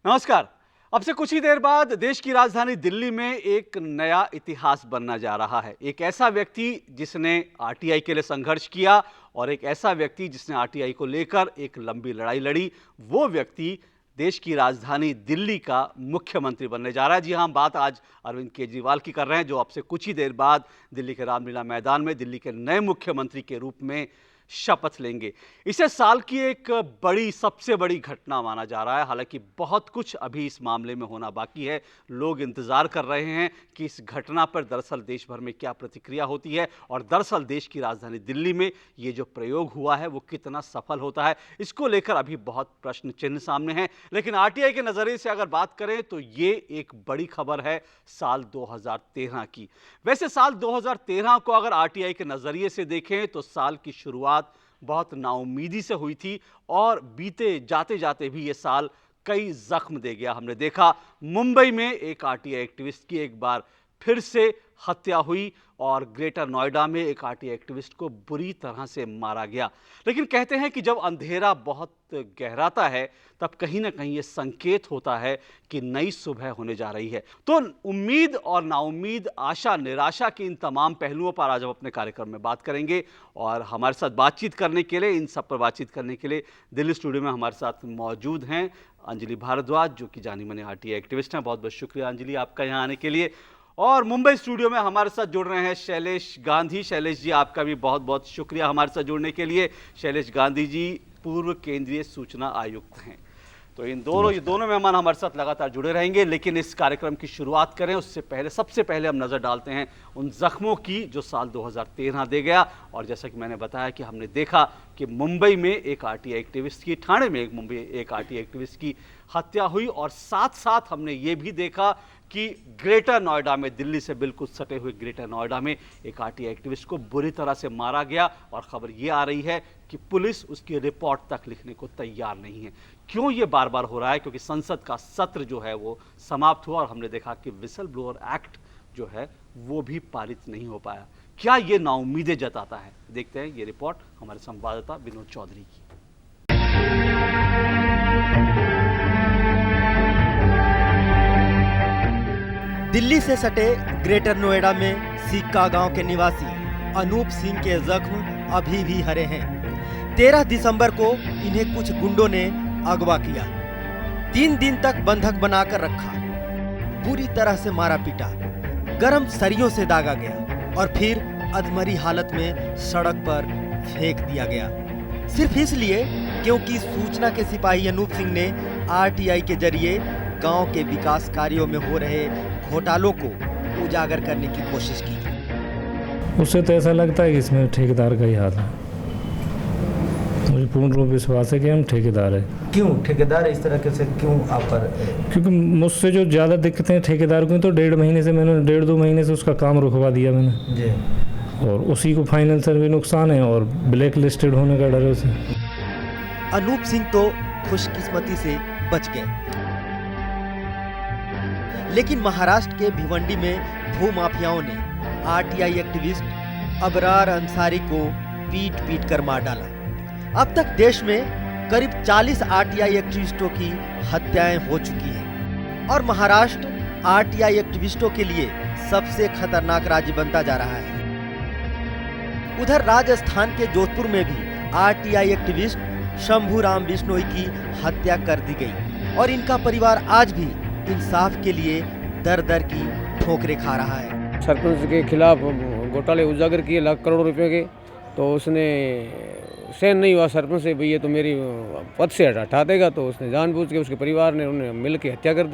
नमस्कार। अब से कुछ ही देर बाद देश की राजधानी दिल्ली में एक नया इतिहास बनना जा रहा है। एक ऐसा व्यक्ति जिसने आरटीआई के लिए संघर्ष किया और एक ऐसा व्यक्ति जिसने आरटीआई को लेकर एक लंबी लड़ाई लड़ी, वो व्यक्ति देश की राजधानी दिल्ली का मुख्यमंत्री बनने जा रहा है। जी हाँ, हम बात आज अरविंद केजरीवाल की कर रहे हैं, जो अब से कुछ ही देर बाद दिल्ली के रामलीला मैदान में दिल्ली के नए मुख्यमंत्री के रूप में शपथ लेंगे। इसे साल की एक सबसे बड़ी घटना माना जा रहा है। हालांकि बहुत कुछ अभी इस मामले में होना बाकी है। लोग इंतजार कर रहे हैं कि इस घटना पर दरअसल देश भर में क्या प्रतिक्रिया होती है और दरअसल देश की राजधानी दिल्ली में ये जो प्रयोग हुआ है वो कितना सफल होता है। इसको लेकर अभी बहुत प्रश्न चिन्ह सामने हैं। लेकिन आरटीआई के नजरिए से अगर बात करें तो ये एक बड़ी खबर है साल 2013 की। वैसे साल 2013 को अगर आरटीआई के नजरिए से देखें तो साल की शुरुआत बहुत नाउम्मीदी से हुई थी और बीते जाते जाते भी ये साल कई जख्म दे गया। हमने देखा मुंबई में एक आरटीआई एक्टिविस्ट की एक बार फिर से हत्या हुई और ग्रेटर नोएडा में एक आरटीआई एक्टिविस्ट को बुरी तरह से मारा गया। लेकिन कहते हैं कि जब अंधेरा बहुत गहराता है तब कहीं ना कहीं ये संकेत होता है कि नई सुबह होने जा रही है। तो उम्मीद और नाउम्मीद, आशा निराशा के इन तमाम पहलुओं पर आज हम अपने कार्यक्रम में बात करेंगे। और हमारे साथ बातचीत करने के लिए, इन सब पर बातचीत करने के लिए दिल्ली स्टूडियो में हमारे साथ मौजूद हैं अंजलि भारद्वाज, जो कि जानी मानी आरटीआई एक्टिविस्ट हैं। बहुत बहुत शुक्रिया अंजलि आपका यहाँ आने के लिए। और मुंबई स्टूडियो में हमारे साथ जुड़ रहे हैं शैलेश गांधी। शैलेश जी, आपका भी बहुत बहुत शुक्रिया हमारे साथ जुड़ने के लिए। शैलेश गांधी जी पूर्व केंद्रीय सूचना आयुक्त हैं। तो ये दोनों मेहमान हमारे साथ लगातार जुड़े रहेंगे। लेकिन इस कार्यक्रम की शुरुआत करें उससे पहले सबसे पहले हम नज़र डालते हैं उन जख्मों की जो साल 2013 दे गया। और जैसा कि मैंने बताया कि हमने देखा कि मुंबई में एक आरटीआई एक्टिविस्ट की, ठाणे में एक आरटीआई एक्टिविस्ट की हत्या हुई और साथ साथ हमने ये भी देखा कि ग्रेटर नोएडा में, दिल्ली से बिल्कुल सटे हुए ग्रेटर नोएडा में एक आरटीआई एक्टिविस्ट को बुरी तरह से मारा गया। और खबर ये आ रही है कि पुलिस उसकी रिपोर्ट तक लिखने को तैयार नहीं है। क्यों ये बार बार हो रहा है? क्योंकि संसद का सत्र जो है वो समाप्त हुआ और हमने देखा कि विसल ब्लोअर एक्ट जो है वो भी पारित नहीं हो पाया। क्या ये नाउम्मीदें जताता है? देखते हैं ये रिपोर्ट हमारे संवाददाता विनोद चौधरी की। दिल्ली से सटे ग्रेटर नोएडा में सिक्का गांव के निवासी अनूप सिंह के जख्म अभी भी हरे हैं। 13 दिसंबर को इन्हें कुछ गुंडों ने अगवा किया, 3 दिन तक बंधक बनाकर रखा, बुरी तरह से मारा पीटा, गरम सरियों से दागा गया और फिर अधमरी हालत में सड़क पर फेंक दिया गया, सिर्फ इसलिए क्योंकि सूचना के सिपाही अनूप सिंह ने आरटीआई के जरिए गांव के विकास कार्यों में हो रहे घोटालों को उजागर करने की कोशिश की। उससे तो ऐसा लगता है कि इसमें ठेकेदार का ही हाथ है। मुझे पूर्ण रूप विश्वास है कि हम ठेकेदार है। क्यों ठेकेदार इस तरह से क्यों आप पर? क्योंकि मुझसे जो ज़्यादा दिक्कतें हैं ठेकेदार को, तो 1.5 महीने से उसका काम रुकवा दिया मैंने जी। और उसी को फाइनेंशियल भी नुकसान है और ब्लैक लिस्टेड होने का डर है उसे। अनूप सिंह तो खुशकिस्मती से बच गए, लेकिन महाराष्ट्र के भिवंडी में भूमाफियाओं ने आरटीआई एक्टिविस्ट अबरार अंसारी को पीट पीट कर मार डाला। अब तक देश में करीब 40 आरटीआई एक्टिविस्टों की हत्याएं हो चुकी हैं और महाराष्ट्र आरटीआई एक्टिविस्टों के लिए सबसे खतरनाक राज्य बनता जा रहा है। उधर राजस्थान के जोधपुर में भी आरटीआई एक्टिविस्ट शंभू राम बिश्नोई की हत्या कर दी गई और इनका परिवार आज भी इंसाफ के लिए दर दर की ठोकरें खा रहा है। सरपंच के खिलाफ घोटाले उजागर किए लाख करोड़ रुपए के, तो उसने सहन नहीं हुआ सरपंच से, भैया तो मेरी पद से हटा देगा, तो उसने जानबूझ के, उसके परिवार ने उन्हें मिल के हत्या कर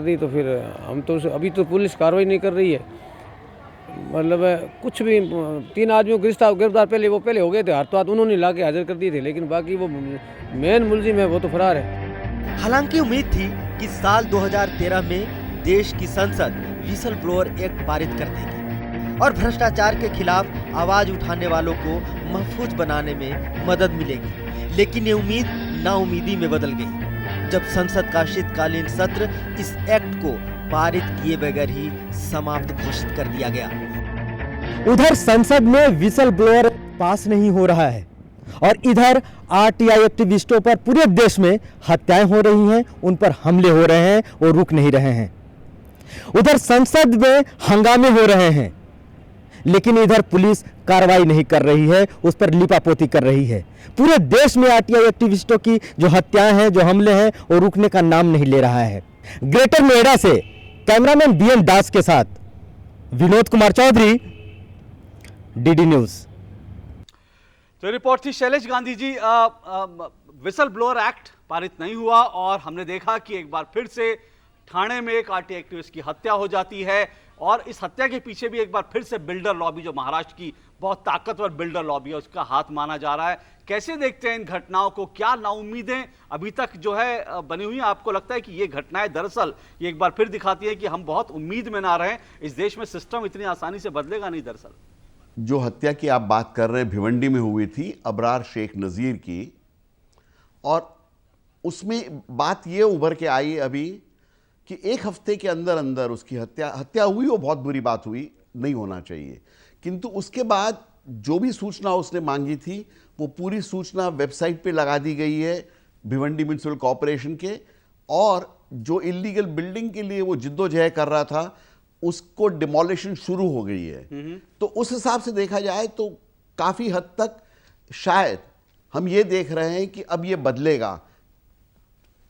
दी। तो फिर हम तो अभी तो पुलिस कार्रवाई नहीं कर रही है, मतलब कुछ भी 3 आदमियों को गिरफ्तार पहले हो गए थे, हाथों हाथ उन्होंने ला के हाजिर कर दिए थे, लेकिन बाकी वो मेन मुलजिम है वो तो फरार है। हालांकि उम्मीद थी कि साल 2013 में देश की संसद विसल ब्लोअर एक्ट पारित कर देगी और भ्रष्टाचार के खिलाफ आवाज उठाने वालों को महफूज बनाने में मदद मिलेगी। लेकिन ये उम्मीद नाउम्मीदी में बदल गई जब संसद का शीतकालीन सत्र इस एक्ट को पारित किए बगैर ही समाप्त घोषित कर दिया गया। उधर संसद में विसल ब्लोअर पास नहीं हो रहा है और इधर आरटीआई एक्टिविस्टों पर पूरे देश में हत्याएं हो रही हैं, उन पर हमले हो रहे हैं और रुक नहीं रहे हैं। उधर संसद में हंगामे हो रहे हैं, लेकिन इधर पुलिस कार्रवाई नहीं कर रही है, उस पर लिपापोती कर रही है। पूरे देश में आरटीआई एक्टिविस्टों की जो हत्याएं हैं, जो हमले हैं, वो रुकने का नाम नहीं ले रहा है। ग्रेटर नोएडा से कैमरामैन बीएन दास के साथ विनोद कुमार चौधरी, डीडी न्यूज। तो रिपोर्ट थी Shailesh Gandhi ji. Whistle blower act पारित नहीं हुआ और हमने देखा कि एक बार फिर से ठाणे में एक आरटीआई एक्टिविस्ट की हत्या हो जाती है और इस हत्या के पीछे भी एक बार फिर से बिल्डर लॉबी, जो महाराष्ट्र की बहुत ताकतवर बिल्डर लॉबी है, उसका हाथ माना जा रहा है। कैसे देखते हैं इन घटनाओं को? क्या नाउम्मीदें अभी तक जो है बनी हुई हैं? आपको लगता है कि ये घटनाएं दरअसल ये एक बार फिर दिखाती है कि हम बहुत उम्मीद में ना रहें, इस देश में सिस्टम इतनी आसानी से बदलेगा नहीं? दरअसल जो हत्या की आप बात कर रहे हैं भिवंडी में हुई थी अबरार शेख नज़ीर की, और उसमें बात ये उभर के आई अभी कि एक हफ्ते के अंदर अंदर उसकी हत्या हुई। वो बहुत बुरी बात हुई, नहीं होना चाहिए, किंतु उसके बाद जो भी सूचना उसने मांगी थी वो पूरी सूचना वेबसाइट पे लगा दी गई है भिवंडी म्युनिसिपल कॉरपोरेशन के, और जो इलीगल बिल्डिंग के लिए वो जिद्दोजहद कर रहा था उसको डिमोलिशन शुरू हो गई है। तो उस हिसाब से देखा जाए तो काफ़ी हद तक शायद हम ये देख रहे हैं कि अब ये बदलेगा।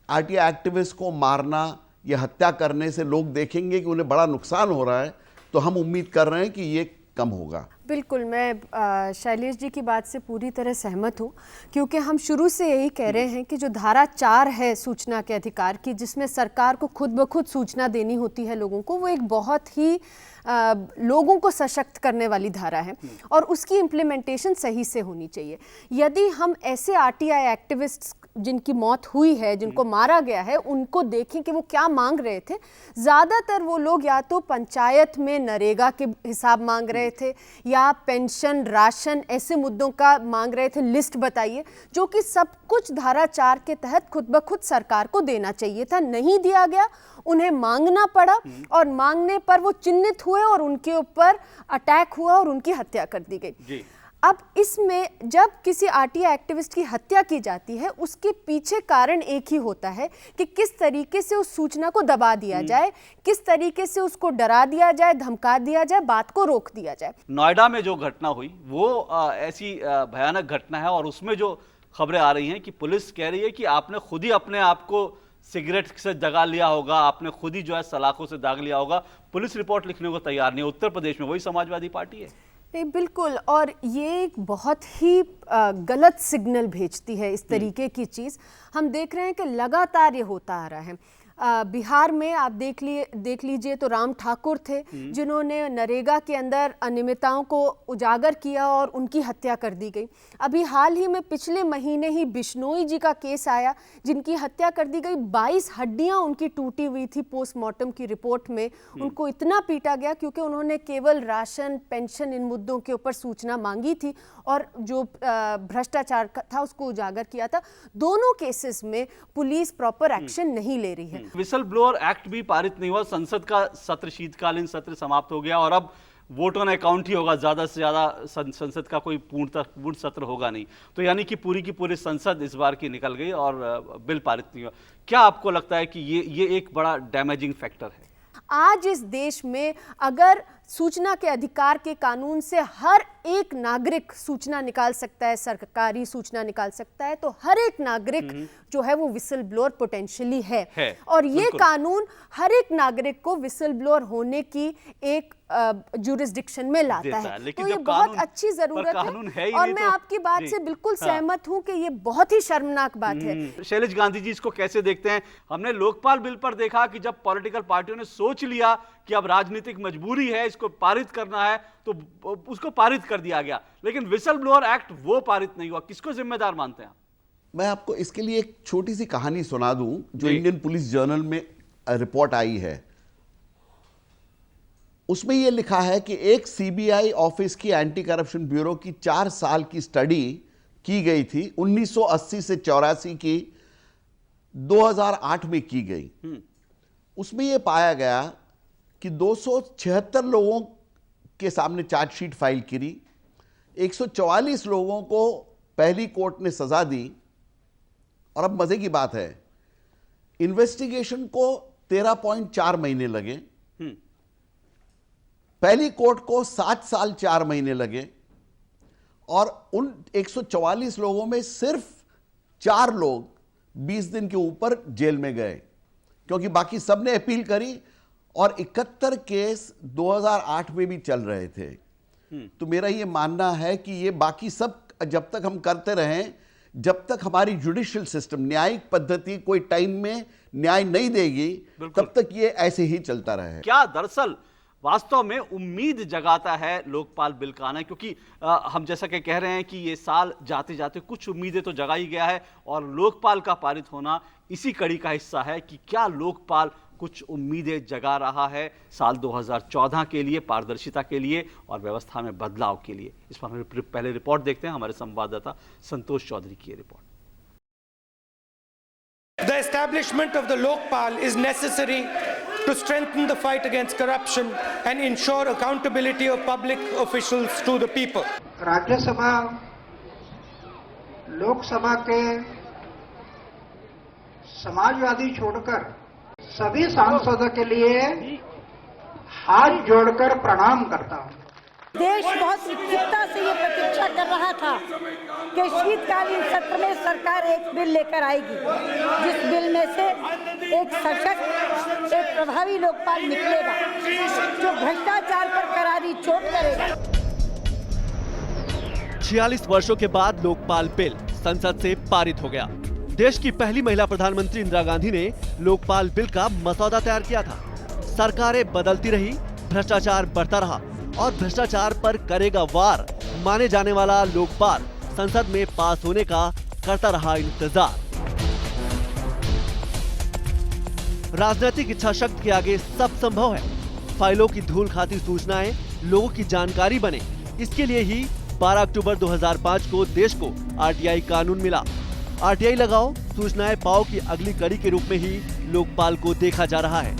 आरटीआई एक्टिविस्ट को मारना या हत्या करने से लोग देखेंगे कि उन्हें बड़ा नुकसान हो रहा है, तो हम उम्मीद कर रहे हैं कि ये कम होगा। बिल्कुल, मैं शैलेश जी की बात से पूरी तरह सहमत हूँ, क्योंकि हम शुरू से यही कह रहे हैं कि जो धारा 4 है सूचना के अधिकार की, जिसमें सरकार को खुद ब खुद सूचना देनी होती है लोगों को, वो एक बहुत ही लोगों को सशक्त करने वाली धारा है और उसकी इम्प्लीमेंटेशन सही से होनी चाहिए। यदि हम ऐसे आरटीआई एक्टिविस्ट्स जिनकी मौत हुई है, जिनको मारा गया है, उनको देखें कि वो क्या मांग रहे थे, ज़्यादातर वो लोग या तो पंचायत में नरेगा के हिसाब मांग रहे थे या पेंशन, राशन, ऐसे मुद्दों का मांग रहे थे। लिस्ट बताइए, जो कि सब कुछ धारा 4 के तहत खुद ब खुद सरकार को देना चाहिए था, नहीं दिया गया, उन्हें मांगना पड़ा और मांगने पर वो चिन्हित हुए और उनके ऊपर अटैक हुआ और उनकी हत्या कर दी गई। अब इसमें जब किसी आरटीआई एक्टिविस्ट की हत्या की जाती है, उसके पीछे कारण एक ही होता है कि किस तरीके से उस सूचना को दबा दिया जाए, किस तरीके से उसको डरा दिया जाए, धमका दिया जाए, बात को रोक दिया जाए। नोएडा में जो घटना हुई वो ऐसी भयानक घटना है और उसमें जो खबरें आ रही हैं कि पुलिस कह रही है कि आपने खुद ही अपने आप को सिगरेट से दगा लिया होगा, आपने खुद ही जो है सलाखों से दाग लिया होगा। पुलिस रिपोर्ट लिखने को तैयार नहीं है। उत्तर प्रदेश में वही समाजवादी पार्टी है। नहीं, बिल्कुल, और ये एक बहुत ही गलत सिग्नल भेजती है इस तरीके की चीज़। हम देख रहे हैं कि लगातार ये होता आ रहा है। बिहार में आप देख लीजिए तो राम ठाकुर थे जिन्होंने नरेगा के अंदर अनियमितताओं को उजागर किया और उनकी हत्या कर दी गई। अभी हाल ही में पिछले महीने ही बिश्नोई जी का केस आया जिनकी हत्या कर दी गई। 22 हड्डियां उनकी टूटी हुई थी। पोस्टमार्टम की रिपोर्ट में उनको इतना पीटा गया क्योंकि उन्होंने केवल राशन, पेंशन, इन मुद्दों के ऊपर सूचना मांगी थी और जो भ्रष्टाचार था उसको उजागर किया था। दोनों केसेस में पुलिस प्रॉपर एक्शन नहीं ले रही है। विसल ब्लोअर एक्ट भी पारित नहीं हुआ। संसद का सत्र, शीतकालीन सत्र समाप्त हो गया और अब वोट ऑन अकाउंट ही होगा। ज्यादा से ज्यादा संसद का कोई पूर्ण सत्र होगा नहीं। तो यानी कि पूरी की पूरी संसद इस बार की निकल गई और बिल पारित नहीं हुआ। क्या आपको लगता है कि ये एक बड़ा डैमेजिंग फैक्टर है? आज इस देश में अगर सूचना के अधिकार के कानून से हर एक नागरिक सूचना निकाल सकता है, सरकारी सूचना निकाल सकता है, तो हर एक नागरिक जो है वो विसल ब्लोअर पोटेंशियली है। और ये कानून हर एक नागरिक को विसल ब्लोअर होने की एक जुरिस्डिक्शन में लाता है। तो ये बहुत अच्छी जरूरत है और मैं आपकी बात से बिल्कुल सहमत हूं कि ये बहुत ही शर्मनाक बात है। शैलेश गांधी जी, इसको कैसे देखते हैं? हमने लोकपाल बिल पर देखा कि जब पॉलिटिकल पार्टियों ने सोच लिया कि अब राजनीतिक मजबूरी है, इसको पारित करना है, तो उसको पारित कर दिया गया, लेकिन विसल ब्लोअर एक्ट वो पारित नहीं हुआ। किसको जिम्मेदार मानते हैं आप? मैं आपको इसके लिए एक छोटी सी कहानी सुना दूं जो इंडियन पुलिस जर्नल में रिपोर्ट आई है। उसमें यह लिखा है कि एक सीबीआई ऑफिस की एंटी करप्शन ब्यूरो की 4 साल की स्टडी की गई थी, 1980 से 84 की 2008 में की गई। उसमें यह पाया गया कि 276 लोगों के सामने चार्जशीट फाइल करी, 144 लोगों को पहली कोर्ट ने सजा दी, और अब मजे की बात है, इन्वेस्टिगेशन को 13.4 महीने लगे, पहली कोर्ट को 7 साल 4 महीने लगे, और उन 144 लोगों में सिर्फ 4 लोग 20 दिन के ऊपर जेल में गए, क्योंकि बाकी सब ने अपील करी, और 71 केस 2008 में भी चल रहे थे। तो मेरा ये मानना है कि ये बाकी सब जब तक हम करते रहें, जब तक हमारी जुडिशियल सिस्टम, न्यायिक पद्धति कोई टाइम में न्याय नहीं देगी, तब तक ये ऐसे ही चलता रहे। क्या दरअसल वास्तव में उम्मीद जगाता है लोकपाल बिल का आना, क्योंकि हम जैसा कि कह रहे हैं कि ये साल जाते जाते कुछ उम्मीदें तो जगा ही गया है, और लोकपाल का पारित होना इसी कड़ी का हिस्सा है कि क्या लोकपाल कुछ उम्मीदें जगा रहा है साल 2014 के लिए, पारदर्शिता के लिए और व्यवस्था में बदलाव के लिए। इस पर हम पहले रिपोर्ट देखते हैं, हमारे संवाददाता संतोष चौधरी की report. The establishment of the Lokpal is necessary to strengthen the fight against corruption and ensure accountability of public officials to the people. Rajya Sabha Lok Sabha के समाजवादी छोड़कर सभी सांसदों के लिए हाथ जोड़कर प्रणाम करता हूं। देश बहुत उत्सुकता से ये प्रतीक्षा कर रहा था कि शीतकालीन सत्र में सरकार एक बिल लेकर आएगी, जिस बिल में से एक सशक्त, एक प्रभावी लोकपाल निकलेगा, जो भ्रष्टाचार पर करारी चोट करेगा। 46 वर्षों के बाद लोकपाल बिल संसद से पारित हो गया। देश की पहली महिला प्रधानमंत्री इंदिरा गांधी ने लोकपाल बिल का मसौदा तैयार किया था। सरकारें बदलती रही, भ्रष्टाचार बढ़ता रहा, और भ्रष्टाचार पर करेगा वार माने जाने वाला लोकपाल संसद में पास होने का करता रहा इंतजार। राजनीतिक इच्छा शक्ति के आगे सब संभव है। फाइलों की धूल खाती सूचनाएं लोगों की जानकारी बने, इसके लिए ही 12 अक्टूबर 2005 को देश को आरटीआई कानून मिला। आरटीआई लगाओ, सूचनाएं पाओ की अगली कड़ी के रूप में ही लोकपाल को देखा जा रहा है।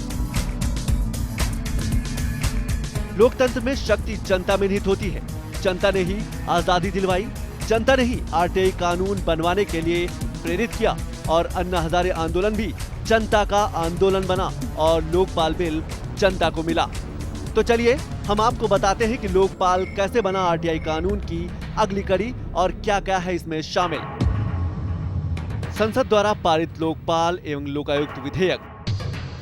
लोकतंत्र में शक्ति जनता में निहित होती है। जनता ने ही आजादी दिलवाई, जनता ने ही आरटीआई कानून बनवाने के लिए प्रेरित किया, और अन्ना हजारे आंदोलन भी जनता का आंदोलन बना और लोकपाल बिल जनता को मिला। तो चलिए हम आपको बताते हैं कि लोकपाल कैसे बना आरटीआई कानून की अगली कड़ी और क्या क्या है इसमें शामिल। संसद द्वारा पारित लोकपाल एवं लोकायुक्त विधेयक।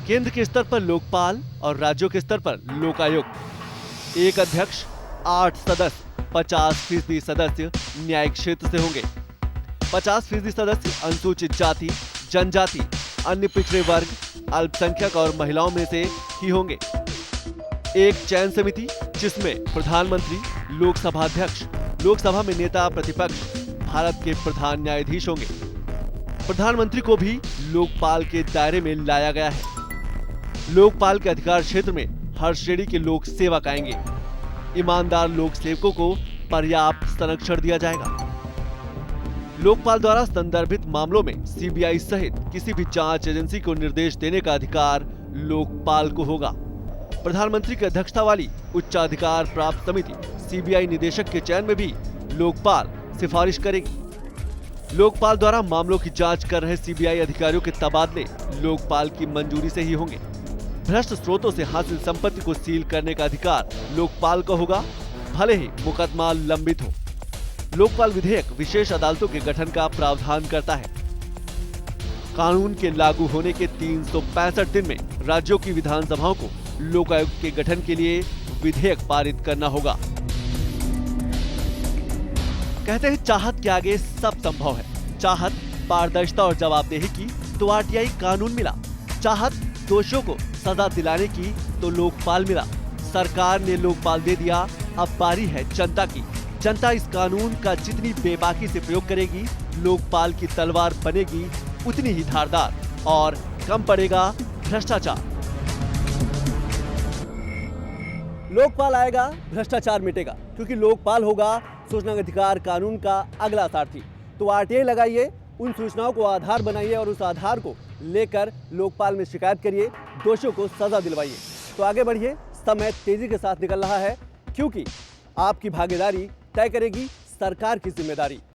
केंद्र के स्तर पर लोकपाल और राज्यों के स्तर पर लोकायुक्त। एक अध्यक्ष, 8 सदस्य, 50% सदस्य न्यायिक क्षेत्र से होंगे। 50% सदस्य अनुसूचित जाति, जनजाति, अन्य पिछड़े वर्ग, अल्पसंख्यक और महिलाओं में से ही होंगे। एक चयन समिति जिसमें प्रधानमंत्री, लोकसभा अध्यक्ष, लोकसभा में नेता प्रतिपक्ष, भारत के प्रधान न्यायाधीश होंगे। प्रधानमंत्री को भी लोकपाल के दायरे में लाया गया है। लोकपाल के अधिकार क्षेत्र में हर श्रेणी के लोक सेवक आएंगे। ईमानदार लोक सेवकों को पर्याप्त संरक्षण दिया जाएगा। लोकपाल द्वारा संदर्भित मामलों में सीबीआई सहित किसी भी जांच एजेंसी को निर्देश देने का अधिकार लोकपाल को होगा। प्रधानमंत्री की अध्यक्षता वाली उच्चाधिकार प्राप्त समिति सीबीआई निदेशक के चयन में भी लोकपाल सिफारिश करेगी। लोकपाल द्वारा मामलों की जांच कर रहे सीबीआई अधिकारियों के तबादले लोकपाल की मंजूरी से ही होंगे। भ्रष्ट स्रोतों से हासिल संपत्ति को सील करने का अधिकार लोकपाल को होगा, भले ही मुकदमा लंबित हो। लोकपाल विधेयक विशेष अदालतों के गठन का प्रावधान करता है। कानून के लागू होने के 365 दिन में राज्यों की विधानसभाओं को लोकायुक्त के गठन के लिए विधेयक पारित करना होगा। कहते हैं चाहत के आगे सब संभव है। चाहत पारदर्शिता और जवाबदेही की तो आरटीआई कानून मिला। चाहत दोषियों को सजा दिलाने की तो लोकपाल मिला। सरकार ने लोकपाल दे दिया, अब बारी है जनता की। जनता इस कानून का जितनी बेबाकी से प्रयोग करेगी, लोकपाल की तलवार बनेगी उतनी ही धारदार और कम पड़ेगा भ्रष्टाचार। लोकपाल आएगा, भ्रष्टाचार मिटेगा, क्योंकि लोकपाल होगा सूचना अधिकार कानून का अगला सारथी। तो आरटीआई लगाइए, उन सूचनाओं को आधार बनाइए और उस आधार को लेकर लोकपाल में शिकायत करिए, दोषियों को सजा दिलवाइए। तो आगे बढ़िए, समय तेजी के साथ निकल रहा है, क्योंकि आपकी भागीदारी तय करेगी सरकार की जिम्मेदारी।